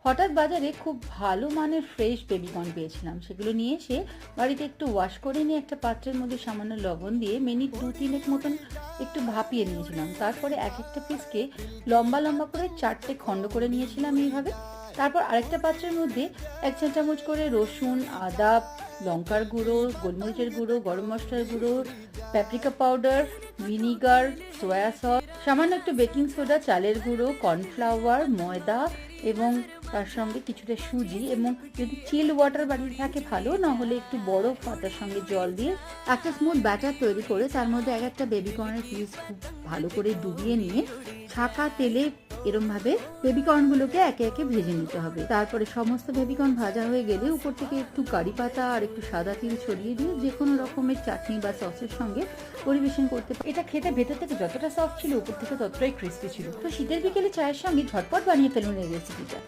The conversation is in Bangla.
হঠাৎ বাজারে খুব ভালো মানের ফ্রেশ বেবিকর্ন পেয়েছিলাম। সেগুলো নিয়ে এসে বাড়িতে একটু ওয়াশ করে নিয়ে একটা পাত্রের মধ্যে সামান্য লবণ দিয়ে মিনিট 2-3 মতন একটু ভাপিয়ে নিয়েছিলাম। তারপরে এক একটা পিসকে লম্বা লম্বা করে 4টে খণ্ড করে নিয়েছিলাম এইভাবে। তারপর আরেকটা পাত্রের মধ্যে 1 চা চামচ করে রসুন, আদা, লঙ্কার গুঁড়ো, গোলমরিচের গুঁড়ো, গরম মশলার গুঁড়ো, প্যাপ্রিকা পাউডার, ভিনিগার, সোয়া সস, সামান্য একটু বেকিং সোডা, চালের গুঁড়ো, কর্নফ্লাওয়ার, ময়দা এবং তার সঙ্গে কিছুটা সুজি, এবং যদি চিল ওয়াটার বাড়িতে থাকে ভালো, না হলে একটু বরফ তার সঙ্গে জল দিয়ে একটা স্মুথ ব্যাটার তৈরি করে তার মধ্যে এক একটা বেবিকর্নের পিস খুব ভালো করে ডুবিয়ে নিয়ে ছাঁকা তেলে এরমভাবে বেবিকর্নগুলোকে একে একে ভেজে নিতে হবে। তারপরে সমস্ত বেবিকর্ন ভাজা হয়ে গেলে উপর থেকে একটু কারি পাতা আর একটু সাদা তিল ছড়িয়ে দিয়ে যে কোনো রকমের চাটনি বা সসের সঙ্গে পরিবেশন করতে পারে। এটা খেতে ভেতর থেকে যতটা সফট ছিল উপর থেকে ততটাই ক্রিস্পি ছিল। তো শীতের বিকেলে চায়ের সঙ্গে ঝটপট বানিয়ে ফেলুন এই রেসিপিটা।